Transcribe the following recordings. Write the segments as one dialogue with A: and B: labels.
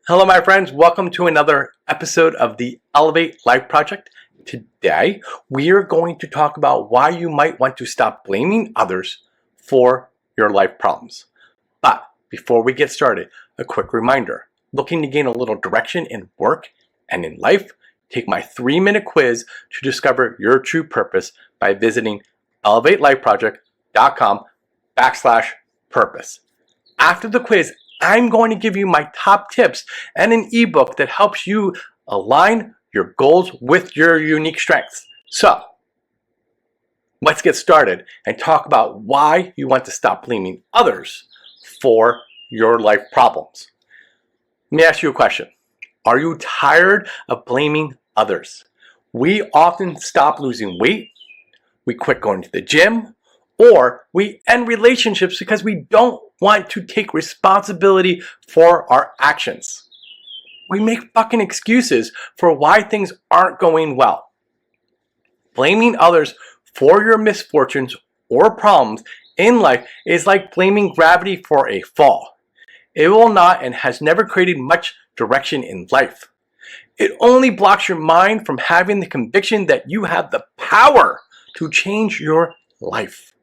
A: Hello, my friends. Welcome to another episode of the Elevate Life Project. Today, we are going to talk about why you might want to stop blaming others for your life problems. But before we get started, a quick reminder. Looking to gain a little direction in work and in life? Take my 3-minute quiz to discover your true purpose by visiting elevatelifelifeproject.com/purpose. After the quiz, I'm going to give you my top tips and an ebook that helps you align your goals with your unique strengths. So, let's get started and talk about why you want to stop blaming others for your life problems. Let me ask you a question. Are you tired of blaming others? We often stop losing weight, we quit going to the gym, or we end relationships because we don't want to take responsibility for our actions. We make fucking excuses for why things aren't going well. Blaming others for your misfortunes or problems in life is like blaming gravity for a fall. It will not and has never created much direction in life. It only blocks your mind from having the conviction that you have the power to change your life.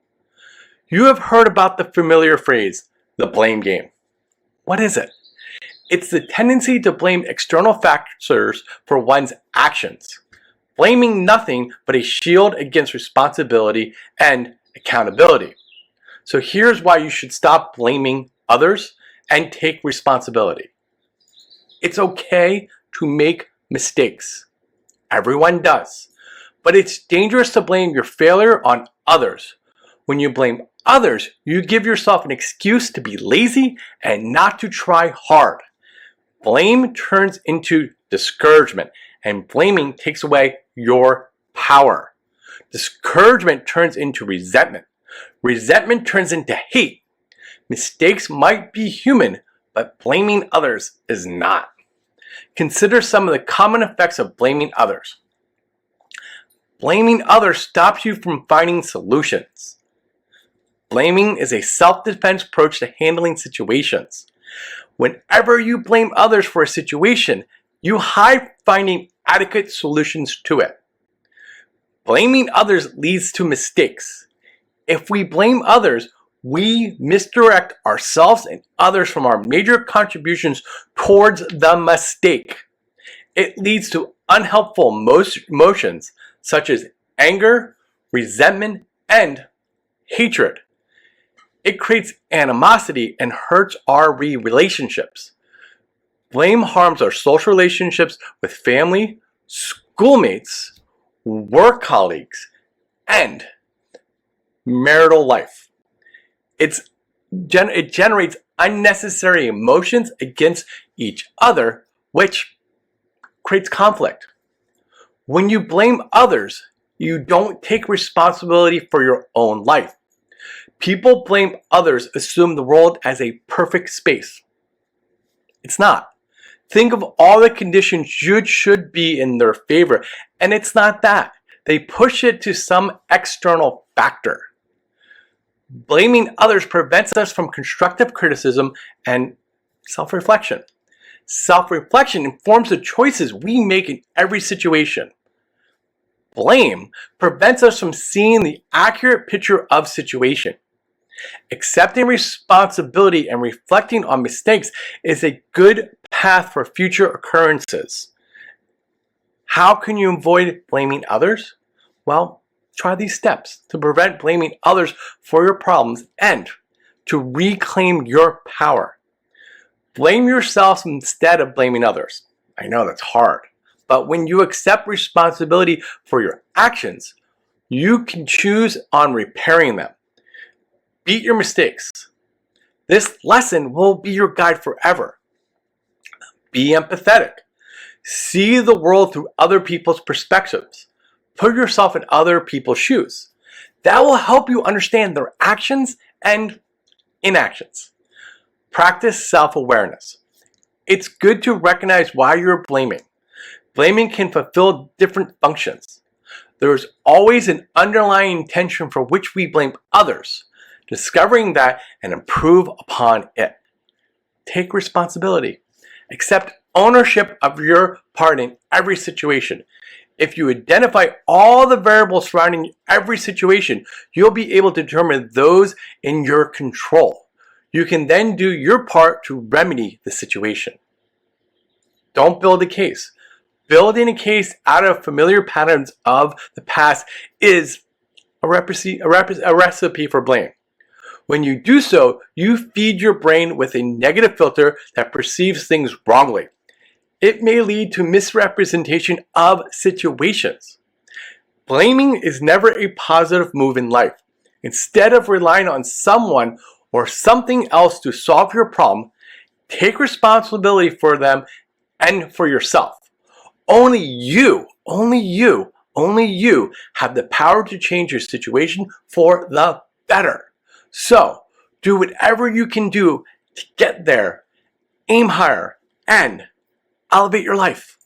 A: You have heard about the familiar phrase, the blame game. What is it? It's the tendency to blame external factors for one's actions, blaming nothing but a shield against responsibility and accountability. So here's why you should stop blaming others and take responsibility. It's okay to make mistakes. Everyone does. But it's dangerous to blame your failure on others. When you blame others, you give yourself an excuse to be lazy and not to try hard. Blame turns into discouragement, and blaming takes away your power. Discouragement turns into resentment. Resentment turns into hate. Mistakes might be human, but blaming others is not. Consider some of the common effects of blaming others. Blaming others stops you from finding solutions. Blaming is a self-defense approach to handling situations. Whenever you blame others for a situation, you hide finding adequate solutions to it. Blaming others leads to mistakes. If we blame others, we misdirect ourselves and others from our major contributions towards the mistake. It leads to unhelpful emotions such as anger, resentment, and hatred. It creates animosity and hurts our relationships. Blame harms our social relationships with family, schoolmates, work colleagues, and marital life. It generates unnecessary emotions against each other, which creates conflict. When you blame others, you don't take responsibility for your own life. People blame others, assume the world as a perfect space. It's not. Think of all the conditions should be in their favor, and it's not that. They push it to some external factor. Blaming others prevents us from constructive criticism and self-reflection. Self-reflection informs the choices we make in every situation. Blame prevents us from seeing the accurate picture of situation. Accepting responsibility and reflecting on mistakes is a good path for future occurrences. How can you avoid blaming others? Well, try these steps to prevent blaming others for your problems and to reclaim your power. Blame yourself instead of blaming others. I know that's hard, but when you accept responsibility for your actions, you can choose on repairing them. Beat your mistakes. This lesson will be your guide forever. Be empathetic. See the world through other people's perspectives. Put yourself in other people's shoes. That will help you understand their actions and inactions. Practice self-awareness. It's good to recognize why you're blaming. Blaming can fulfill different functions. There is always an underlying intention for which we blame others. Discovering that and improve upon it. Take responsibility. Accept ownership of your part in every situation. If you identify all the variables surrounding every situation, you'll be able to determine those in your control. You can then do your part to remedy the situation. Don't build a case. Building a case out of familiar patterns of the past is a recipe for blame. When you do so, you feed your brain with a negative filter that perceives things wrongly. It may lead to misrepresentation of situations. Blaming is never a positive move in life. Instead of relying on someone or something else to solve your problem, take responsibility for them and for yourself. Only you have the power to change your situation for the better. So, do whatever you can do to get there, aim higher, and elevate your life.